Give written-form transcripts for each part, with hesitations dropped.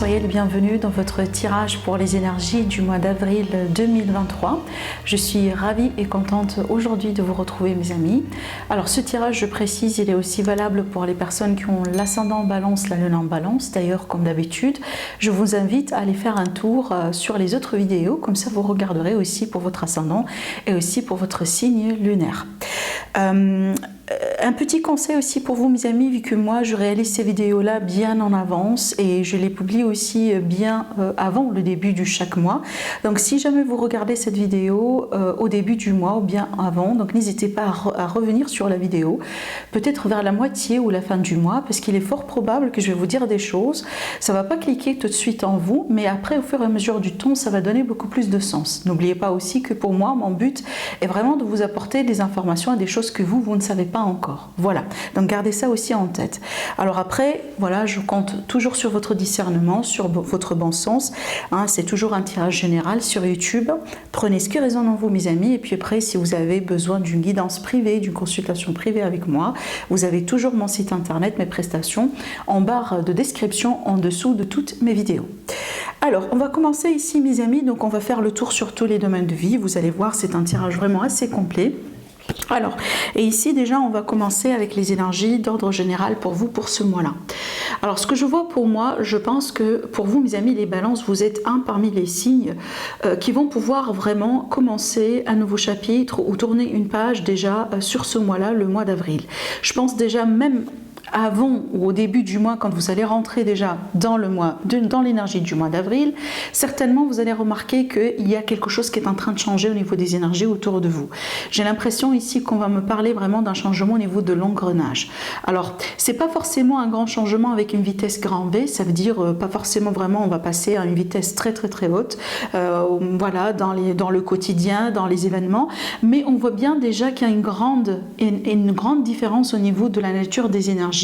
soyez les bienvenus dans votre tirage pour les énergies du mois d'avril 2023. Je suis ravie et contente aujourd'hui de vous retrouver mes amis. Alors ce tirage, je précise, il est aussi valable pour les personnes qui ont l'ascendant en balance, la lune en balance. D'ailleurs, comme d'habitude, je vous invite à aller faire un tour sur les autres vidéos, comme ça vous regarderez aussi pour votre ascendant et aussi pour votre signe lunaire. Un petit conseil aussi pour vous mes amis, vu que moi je réalise ces vidéos là bien en avance et je les publie aussi bien avant le début de chaque mois. Donc si jamais vous regardez cette vidéo au début du mois ou bien avant, donc n'hésitez pas à revenir sur la vidéo, peut-être vers la moitié ou la fin du mois, parce qu'il est fort probable que je vais vous dire des choses, ça va pas cliquer tout de suite en vous, mais après au fur et à mesure du temps ça va donner beaucoup plus de sens. N'oubliez pas aussi que pour moi mon but est vraiment de vous apporter des informations et des choses que vous ne savez pas encore. Voilà, donc gardez ça aussi en tête. Alors après, voilà, je compte toujours sur votre discernement, sur votre bon sens. Hein, c'est toujours un tirage général sur YouTube. Prenez ce qui résonne en vous, mes amis. Et puis après, si vous avez besoin d'une guidance privée, d'une consultation privée avec moi, vous avez toujours mon site internet, mes prestations, en barre de description en dessous de toutes mes vidéos. Alors, on va commencer ici, mes amis. Donc, on va faire le tour sur tous les domaines de vie. Vous allez voir, c'est un tirage vraiment assez complet. Alors, et ici déjà on va commencer avec les énergies d'ordre général pour vous pour ce mois-là. Alors ce que je vois pour moi, je pense que pour vous mes amis les balances, vous êtes un parmi les signes qui vont pouvoir vraiment commencer un nouveau chapitre ou tourner une page déjà sur ce mois-là, le mois d'avril. Je pense déjà même avant ou au début du mois, quand vous allez rentrer déjà dans le mois, dans l'énergie du mois d'avril, certainement vous allez remarquer qu'il y a quelque chose qui est en train de changer au niveau des énergies autour de vous. J'ai l'impression ici qu'on va me parler vraiment d'un changement au niveau de l'engrenage. Alors, c'est pas forcément un grand changement avec une vitesse grand V, ça veut dire pas forcément vraiment on va passer à une vitesse très haute, voilà, dans le quotidien, dans les événements, mais on voit bien déjà qu'il y a une grande différence au niveau de la nature des énergies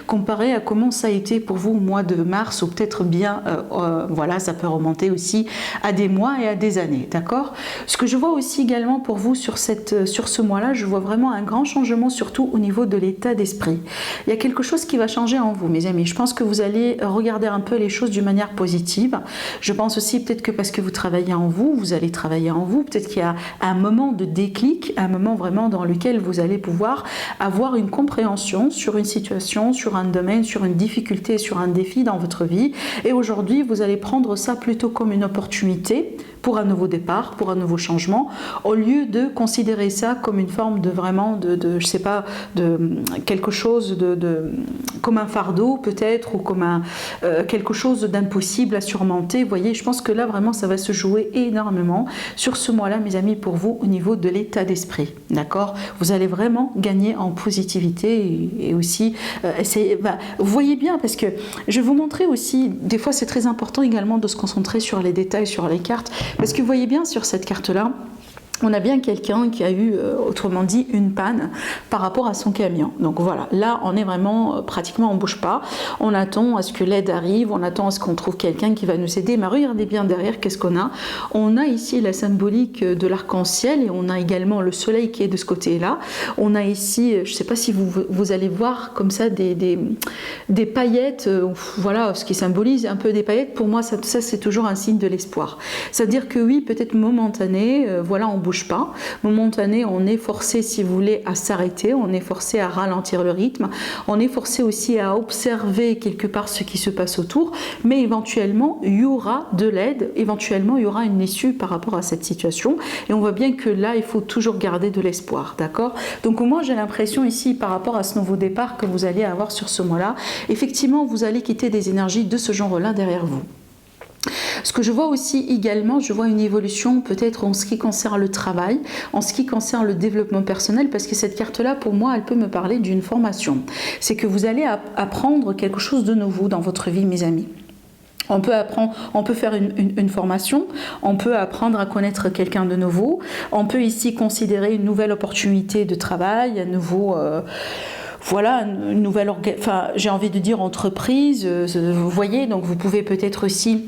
comparé à comment ça a été pour vous au mois de mars ou peut-être bien, voilà, ça peut remonter aussi à des mois et à des années, d'accord? Ce que je vois aussi également pour vous sur ce mois-là, je vois vraiment un grand changement surtout au niveau de l'état d'esprit. Il y a quelque chose qui va changer en vous, mes amis. Je pense que vous allez regarder un peu les choses d'une manière positive. Je pense aussi peut-être que parce que vous travaillez en vous, vous allez travailler en vous, peut-être qu'il y a un moment de déclic, un moment vraiment dans lequel vous allez pouvoir avoir une compréhension sur une situation, sur un domaine, sur une difficulté, sur un défi dans votre vie. Et aujourd'hui, vous allez prendre ça plutôt comme une opportunité pour un nouveau départ, pour un nouveau changement, au lieu de considérer ça comme une forme de vraiment je sais pas, de quelque chose comme un fardeau peut-être, ou comme quelque chose d'impossible à surmonter. Vous voyez, je pense que là vraiment ça va se jouer énormément sur ce mois-là, mes amis, pour vous au niveau de l'état d'esprit, d'accord? Vous allez vraiment gagner en positivité et aussi vous voyez bien, parce que je vais vous montrer aussi, des fois c'est très important également de se concentrer sur les détails, sur les cartes, parce que vous voyez bien sur cette carte-là, on a bien quelqu'un qui a eu, autrement dit, une panne par rapport à son camion. Donc voilà, là on est vraiment, pratiquement on ne bouge pas, on attend à ce que l'aide arrive, on attend à ce qu'on trouve quelqu'un qui va nous aider. Mais regardez bien derrière, qu'est-ce qu'on a? On a ici la symbolique de l'arc-en-ciel et on a également le soleil qui est de ce côté-là. On a ici, je ne sais pas si vous allez voir comme ça des paillettes, voilà, ce qui symbolise un peu des paillettes. Pour moi, ça c'est toujours un signe de l'espoir. C'est-à-dire que oui, peut-être momentané, voilà, on bouge pas. Momentané, on est forcé, si vous voulez, à s'arrêter, on est forcé à ralentir le rythme, on est forcé aussi à observer quelque part ce qui se passe autour, mais éventuellement, il y aura de l'aide, éventuellement, il y aura une issue par rapport à cette situation, et on voit bien que là, il faut toujours garder de l'espoir, d'accord? Donc moi, j'ai l'impression ici, par rapport à ce nouveau départ que vous allez avoir sur ce mois-là, effectivement, vous allez quitter des énergies de ce genre-là derrière vous. Ce que je vois aussi également, je vois une évolution peut-être en ce qui concerne le travail, en ce qui concerne le développement personnel, parce que cette carte-là, pour moi, elle peut me parler d'une formation. C'est que vous allez apprendre quelque chose de nouveau dans votre vie, mes amis. On peut faire une formation, on peut apprendre à connaître quelqu'un de nouveau, on peut ici considérer une nouvelle opportunité de travail, un nouveau... voilà, une nouvelle, j'ai envie de dire entreprise, vous voyez, donc vous pouvez peut-être aussi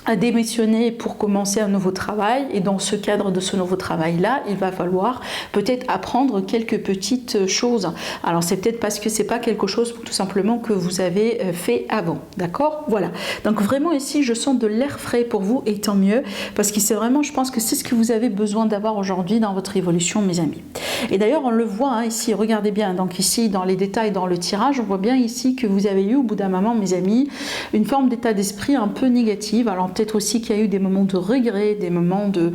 à démissionner pour commencer un nouveau travail, et dans ce cadre de ce nouveau travail-là, il va falloir peut-être apprendre quelques petites choses. Alors c'est peut-être parce que c'est pas quelque chose tout simplement que vous avez fait avant, d'accord? Voilà. Donc vraiment ici, je sens de l'air frais pour vous, et tant mieux, parce que c'est vraiment, je pense que c'est ce que vous avez besoin d'avoir aujourd'hui dans votre évolution, mes amis. Et d'ailleurs, on le voit hein, ici, regardez bien, donc ici, dans les détails, dans le tirage, on voit bien ici que vous avez eu au bout d'un moment, mes amis, une forme d'état d'esprit un peu négative. Alors peut-être aussi qu'il y a eu des moments de regret, des moments de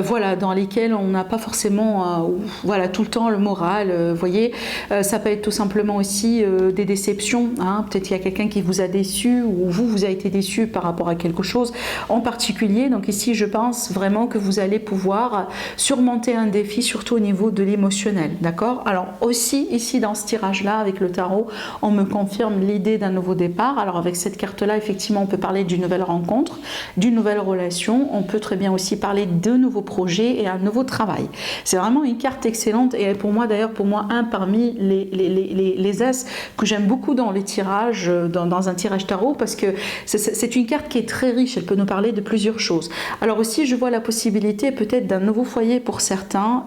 voilà, dans lesquels on n'a pas forcément voilà, tout le temps le moral, voyez, ça peut être tout simplement aussi des déceptions, hein. Peut-être qu'il y a quelqu'un qui vous a déçu, ou vous avez été déçu par rapport à quelque chose en particulier. Donc ici, je pense vraiment que vous allez pouvoir surmonter un défi, surtout au niveau de l'émotionnel, d'accord? Alors aussi ici dans ce tirage là avec le tarot, on me confirme l'idée d'un nouveau départ. Alors avec cette carte là, effectivement, on peut parler d'une nouvelle rencontre, d'une nouvelle relation. On peut très bien aussi parler de nouveaux projets et un nouveau travail. C'est vraiment une carte excellente, et pour moi d'ailleurs, pour moi un parmi les as que j'aime beaucoup dans les tirages, dans un tirage tarot, parce que c'est une carte qui est très riche. Elle peut nous parler de plusieurs choses. Alors aussi, je vois la possibilité peut-être d'un nouveau foyer pour certains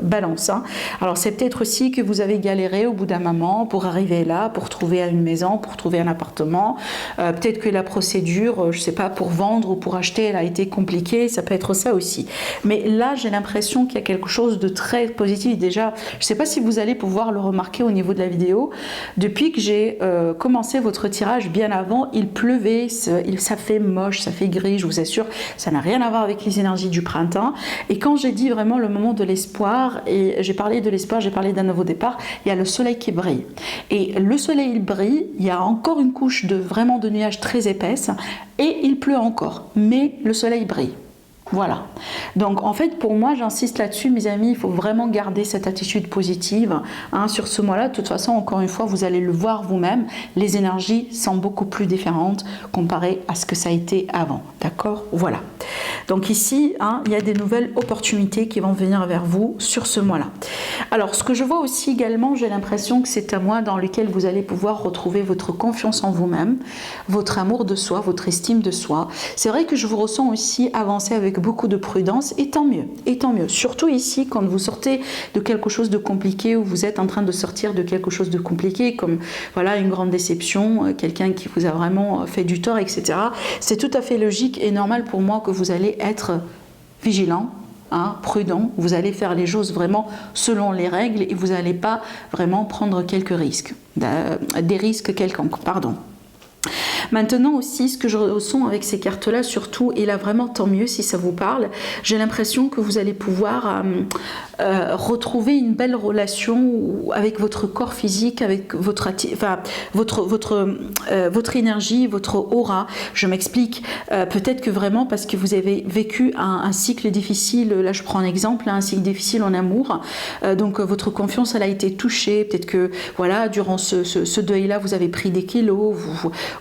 balances, hein. Alors c'est peut-être aussi que vous avez galéré au bout d'un moment pour arriver là, pour trouver une maison, pour trouver un appartement. Peut-être que la procédure, je sais pas, pour vendre ou pour acheter, elle a été compliquée. Ça peut être ça aussi. Mais là, j'ai l'impression qu'il y a quelque chose de très positif. Déjà, je sais pas si vous allez pouvoir le remarquer au niveau de la vidéo. Depuis que j'ai commencé votre tirage, bien avant, il pleuvait, ça fait moche, ça fait gris, je vous assure, ça n'a rien à voir avec les énergies du printemps. Et quand j'ai dit vraiment le moment de l'espoir, et j'ai parlé de l'espoir, j'ai parlé d'un nouveau départ, il y a le soleil qui brille. Et le soleil, il brille, il y a encore une couche vraiment de nuages très épaisse, et il pleut encore, mais le soleil brille. Voilà. Donc en fait, pour moi, j'insiste là-dessus, mes amis, il faut vraiment garder cette attitude positive, hein, sur ce mois-là. De toute façon, encore une fois, vous allez le voir vous-même, les énergies sont beaucoup plus différentes comparées à ce que ça a été avant. D'accord? Voilà. Donc ici, hein, il y a des nouvelles opportunités qui vont venir vers vous sur ce mois-là. Alors, ce que je vois aussi également, j'ai l'impression que c'est un mois dans lequel vous allez pouvoir retrouver votre confiance en vous-même, votre amour de soi, votre estime de soi. C'est vrai que je vous ressens aussi avancer avec beaucoup de prudence, et tant mieux, et tant mieux. Surtout ici, quand vous sortez de quelque chose de compliqué, ou vous êtes en train de sortir de quelque chose de compliqué, comme voilà, une grande déception, quelqu'un qui vous a vraiment fait du tort, etc. C'est tout à fait logique et normal pour moi que vous allez être vigilant, hein, prudent. Vous allez faire les choses vraiment selon les règles, et vous n'allez pas vraiment prendre quelques risques, des risques quelconques, pardon. Maintenant aussi, ce que je ressens avec ces cartes-là, surtout, et là vraiment tant mieux si ça vous parle, j'ai l'impression que vous allez pouvoir retrouver une belle relation avec votre corps physique, avec votre énergie, votre aura. Je m'explique. Peut-être que vraiment parce que vous avez vécu un cycle difficile, là je prends un exemple, un cycle difficile en amour, donc votre confiance elle a été touchée. Peut-être que voilà, durant ce deuil-là, vous avez pris des kilos,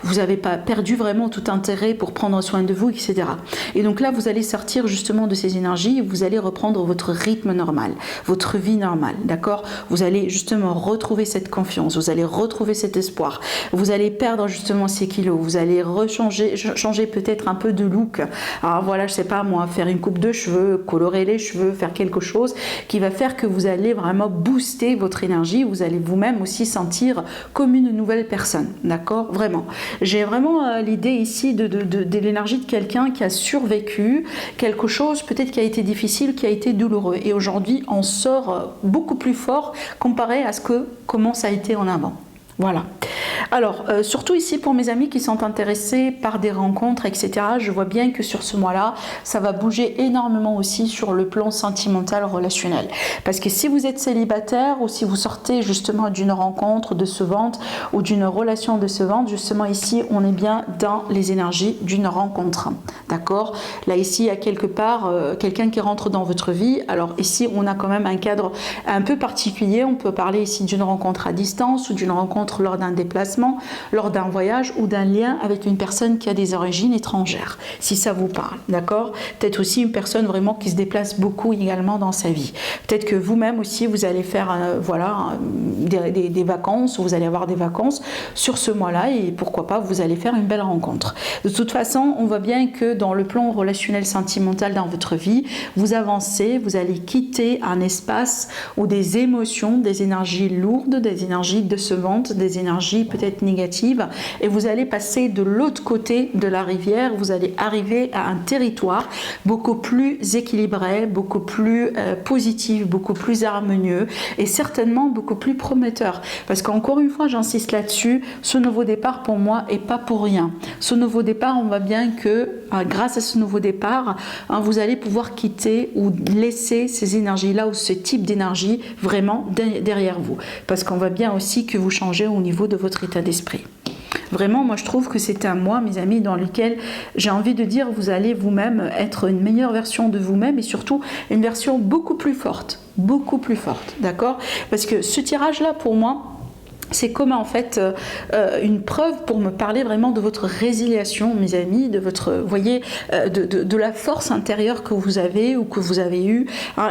vous n'avez pas perdu vraiment tout intérêt pour prendre soin de vous, etc. Et donc là, vous allez sortir justement de ces énergies et vous allez reprendre votre rythme normal, votre vie normale, d'accord? Vous allez justement retrouver cette confiance, vous allez retrouver cet espoir, vous allez perdre justement ces kilos, vous allez changer peut-être un peu de look. Alors voilà, je sais pas moi, faire une coupe de cheveux, colorer les cheveux, faire quelque chose qui va faire que vous allez vraiment booster votre énergie, vous allez vous-même aussi sentir comme une nouvelle personne, d'accord? Vraiment. J'ai vraiment l'idée ici de l'énergie de quelqu'un qui a survécu quelque chose peut-être qui a été difficile, qui a été douloureux. Et aujourd'hui, on sort beaucoup plus fort comparé à comment ça a été en avant. Voilà. Alors, surtout ici pour mes amis qui sont intéressés par des rencontres, etc., je vois bien que sur ce mois-là, ça va bouger énormément aussi sur le plan sentimental, relationnel. Parce que si vous êtes célibataire ou si vous sortez justement d'une rencontre décevante ou d'une relation décevante, justement ici, on est bien dans les énergies d'une rencontre. D'accord? Là, ici, il y a quelque part quelqu'un qui rentre dans votre vie. Alors ici, on a quand même un cadre un peu particulier. On peut parler ici d'une rencontre à distance ou d'une rencontre rencontre lors d'un déplacement, lors d'un voyage ou d'un lien avec une personne qui a des origines étrangères, si ça vous parle, d'accord? Peut-être aussi une personne vraiment qui se déplace beaucoup également dans sa vie. Peut-être que vous-même aussi, vous allez faire des vacances, ou vous allez avoir des vacances sur ce mois-là, et pourquoi pas, vous allez faire une belle rencontre. De toute façon, on voit bien que dans le plan relationnel sentimental dans votre vie, vous avancez, vous allez quitter un espace où des émotions, des énergies lourdes, des énergies décevantes, des énergies peut-être négatives, et vous allez passer de l'autre côté de la rivière, vous allez arriver à un territoire beaucoup plus équilibré, beaucoup plus positif, beaucoup plus harmonieux et certainement beaucoup plus prometteur. Parce qu'encore une fois, j'insiste là-dessus, ce nouveau départ pour moi est pas pour rien. Ce nouveau départ, on voit bien que grâce à ce nouveau départ, vous allez pouvoir quitter ou laisser ces énergies-là ou ce type d'énergie vraiment derrière vous. Parce qu'on voit bien aussi que vous changez au niveau de votre état d'esprit. Vraiment, moi je trouve que c'est un mois, mes amis, dans lequel j'ai envie de dire, vous allez vous-même être une meilleure version de vous-même et surtout une version beaucoup plus forte, d'accord? Parce que ce tirage-là, pour moi, c'est comme en fait une preuve pour me parler vraiment de votre résiliation, mes amis, de votre, voyez, de la force intérieure que vous avez ou que vous avez eue,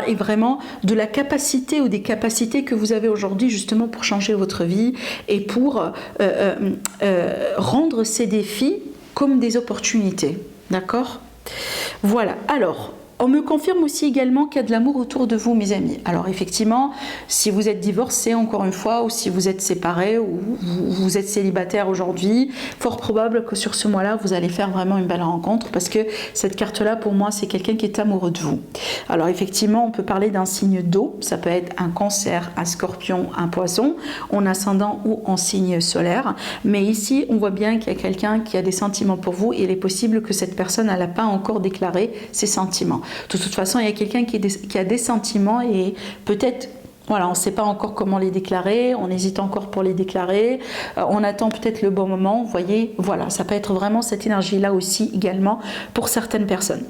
et vraiment de la capacité ou des capacités que vous avez aujourd'hui justement pour changer votre vie et pour rendre ces défis comme des opportunités, d'accord? Voilà, alors... On me confirme aussi également qu'il y a de l'amour autour de vous, mes amis. Alors effectivement, si vous êtes divorcé, encore une fois, ou si vous êtes séparé, ou vous êtes célibataire aujourd'hui, fort probable que sur ce mois-là, vous allez faire vraiment une belle rencontre, parce que cette carte-là, pour moi, c'est quelqu'un qui est amoureux de vous. Alors effectivement, on peut parler d'un signe d'eau, ça peut être un Cancer, un Scorpion, un Poisson, en ascendant ou en signe solaire. Mais ici, on voit bien qu'il y a quelqu'un qui a des sentiments pour vous, et il est possible que cette personne n'a pas encore déclaré ses sentiments. De toute façon, il y a quelqu'un qui a des sentiments et peut-être, voilà, on ne sait pas encore comment les déclarer, on hésite encore pour les déclarer, on attend peut-être le bon moment, vous voyez, voilà, ça peut être vraiment cette énergie-là aussi également pour certaines personnes.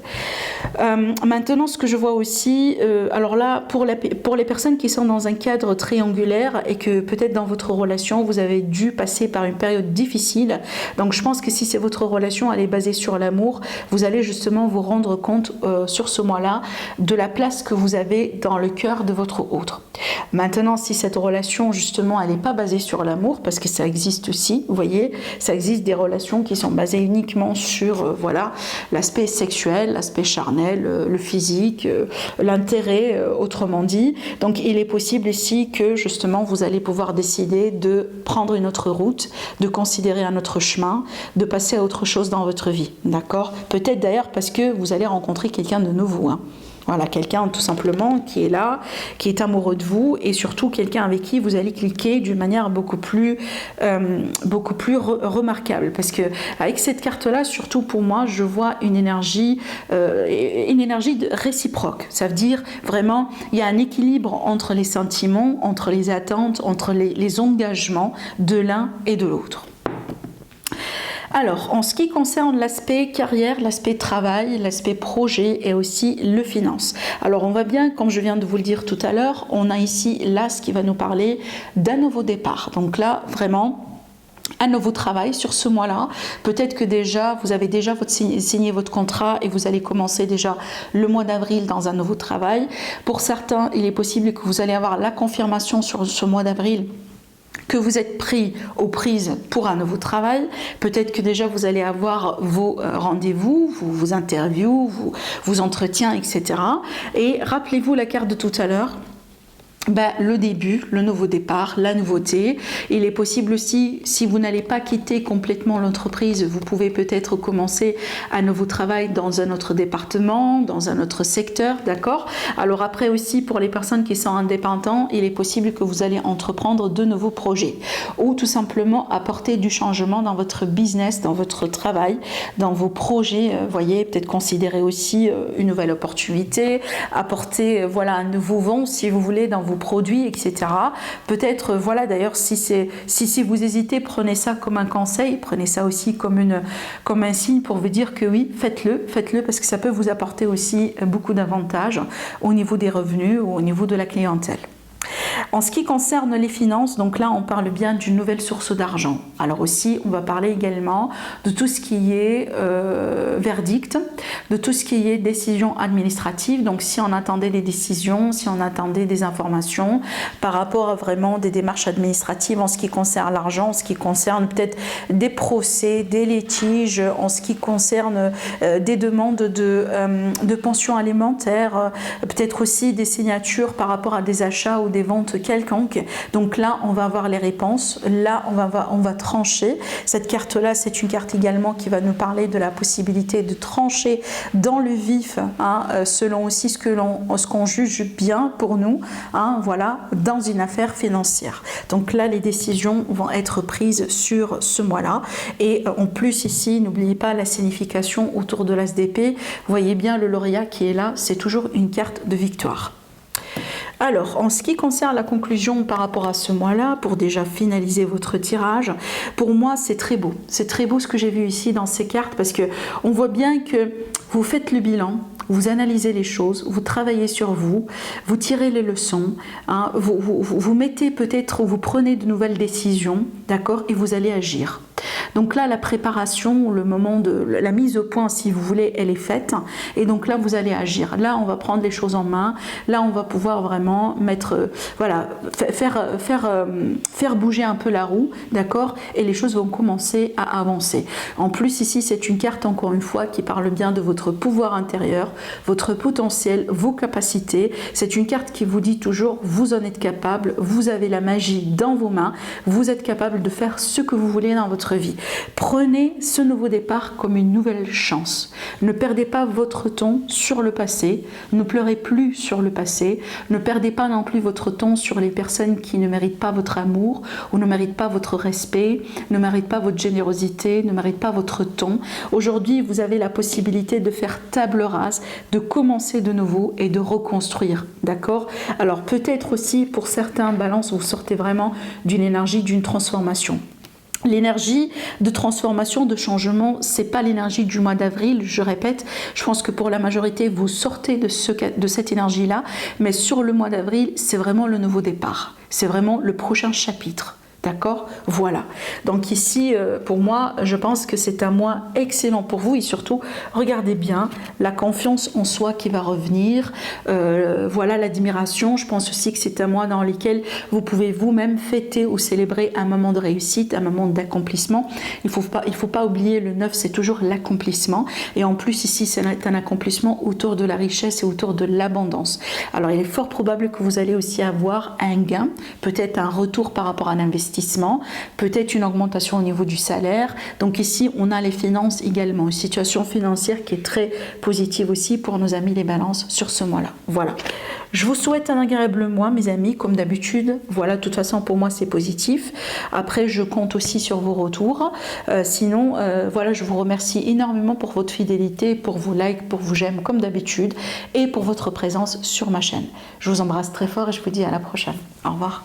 Maintenant, ce que je vois aussi, alors là, pour les personnes qui sont dans un cadre triangulaire et que peut-être dans votre relation, vous avez dû passer par une période difficile, donc je pense que si c'est votre relation, elle est basée sur l'amour, vous allez justement vous rendre compte sur ce mois-là de la place que vous avez dans le cœur de votre autre. Maintenant, si cette relation, justement, elle n'est pas basée sur l'amour, parce que ça existe aussi, vous voyez, ça existe des relations qui sont basées uniquement sur, voilà, l'aspect sexuel, l'aspect charnel, le physique, l'intérêt, autrement dit. Donc, il est possible ici que, justement, vous allez pouvoir décider de prendre une autre route, de considérer un autre chemin, de passer à autre chose dans votre vie, d'accord? Peut-être d'ailleurs parce que vous allez rencontrer quelqu'un de nouveau, hein. Voilà, quelqu'un tout simplement qui est là, qui est amoureux de vous et surtout quelqu'un avec qui vous allez cliquer d'une manière beaucoup plus remarquable. Parce que avec cette carte-là, surtout pour moi, je vois une énergie réciproque. Ça veut dire vraiment, il y a un équilibre entre les sentiments, entre les attentes, entre les engagements de l'un et de l'autre. Alors, en ce qui concerne l'aspect carrière, l'aspect travail, l'aspect projet et aussi le finance. Alors, on voit bien, comme je viens de vous le dire tout à l'heure, on a ici l'as qui va nous parler d'un nouveau départ. Donc là, vraiment... un nouveau travail sur ce mois-là. Peut-être que déjà, vous avez déjà signé votre contrat et vous allez commencer déjà le mois d'avril dans un nouveau travail. Pour certains, il est possible que vous allez avoir la confirmation sur ce mois d'avril que vous êtes pris aux prises pour un nouveau travail. Peut-être que déjà vous allez avoir vos rendez-vous, vos interviews, vos entretiens, etc. Et rappelez-vous la carte de tout à l'heure. Le début, le nouveau départ, la nouveauté. Il est possible aussi, si vous n'allez pas quitter complètement l'entreprise, vous pouvez peut-être commencer un nouveau travail dans un autre département, dans un autre secteur, d'accord? Alors après aussi, pour les personnes qui sont indépendantes, il est possible que vous allez entreprendre de nouveaux projets ou tout simplement apporter du changement dans votre business, dans votre travail, dans vos projets. Voyez, peut-être considérer aussi une nouvelle opportunité, apporter voilà, un nouveau vent, si vous voulez, dans vos produits, etc. Peut-être, voilà, d'ailleurs, si vous hésitez, prenez ça comme un conseil, prenez ça aussi comme un signe pour vous dire que oui, faites-le, parce que ça peut vous apporter aussi beaucoup d'avantages au niveau des revenus ou au niveau de la clientèle. En ce qui concerne les finances, donc là on parle bien d'une nouvelle source d'argent. Alors aussi on va parler également de tout ce qui est verdict, de tout ce qui est décision administrative. Donc si on attendait des décisions, si on attendait des informations par rapport à vraiment des démarches administratives en ce qui concerne l'argent, en ce qui concerne peut-être des procès, des litiges, en ce qui concerne des demandes de pension alimentaire, peut-être aussi des signatures par rapport à des achats ou des ventes quelconques. Donc là, on va avoir les réponses. Là, on va trancher. Cette carte-là, c'est une carte également qui va nous parler de la possibilité de trancher dans le vif, hein, selon aussi ce qu'on juge bien pour nous, hein, voilà, dans une affaire financière. Donc là, les décisions vont être prises sur ce mois-là. Et en plus ici, n'oubliez pas la signification autour de l'as d'épée. Vous voyez bien le lauréat qui est là, c'est toujours une carte de victoire. Alors, en ce qui concerne la conclusion par rapport à ce mois-là, pour déjà finaliser votre tirage, pour moi, c'est très beau. C'est très beau ce que j'ai vu ici dans ces cartes parce que on voit bien que vous faites le bilan, vous analysez les choses, vous travaillez sur vous, vous tirez les leçons, hein, vous mettez peut-être, vous prenez de nouvelles décisions, d'accord, et vous allez agir. Donc là, la préparation, le moment de la mise au point, si vous voulez, elle est faite. Et donc là, vous allez agir. Là, on va prendre les choses en main. Là, on va pouvoir vraiment mettre, voilà, faire bouger un peu la roue, d'accord? Et les choses vont commencer à avancer. En plus, ici, c'est une carte, encore une fois, qui parle bien de votre pouvoir intérieur, votre potentiel, vos capacités. C'est une carte qui vous dit toujours, vous en êtes capable, vous avez la magie dans vos mains, vous êtes capable de faire ce que vous voulez dans votre vie. Prenez ce nouveau départ comme une nouvelle chance. Ne perdez pas votre temps sur le passé, ne pleurez plus sur le passé, ne perdez pas non plus votre temps sur les personnes qui ne méritent pas votre amour ou ne méritent pas votre respect, ne méritent pas votre générosité, ne méritent pas votre temps. Aujourd'hui, vous avez la possibilité de faire table rase, de commencer de nouveau et de reconstruire, d'accord? Alors peut-être aussi pour certains balances, vous sortez vraiment d'une énergie d'une transformation. L'énergie de transformation, de changement, c'est pas l'énergie du mois d'avril, je répète. Je pense que pour la majorité, vous sortez de cette énergie-là, mais sur le mois d'avril, c'est vraiment le nouveau départ. C'est vraiment le prochain chapitre. D'accord? Voilà. Donc ici, pour moi, je pense que c'est un mois excellent pour vous et surtout, regardez bien la confiance en soi qui va revenir. Voilà l'admiration. Je pense aussi que c'est un mois dans lequel vous pouvez vous-même fêter ou célébrer un moment de réussite, un moment d'accomplissement. Il faut pas oublier le 9, c'est toujours l'accomplissement. Et en plus, ici, c'est un accomplissement autour de la richesse et autour de l'abondance. Alors, il est fort probable que vous allez aussi avoir un gain, peut-être un retour par rapport à un investissement, peut-être une augmentation au niveau du salaire. Donc ici, on a les finances également, une situation financière qui est très positive aussi pour nos amis les balances sur ce mois-là. Voilà. Je vous souhaite un agréable mois, mes amis, comme d'habitude. Voilà, de toute façon, pour moi, c'est positif. Après, je compte aussi sur vos retours. Sinon, voilà, je vous remercie énormément pour votre fidélité, pour vos likes, pour vos j'aime, comme d'habitude, et pour votre présence sur ma chaîne. Je vous embrasse très fort et je vous dis à la prochaine. Au revoir.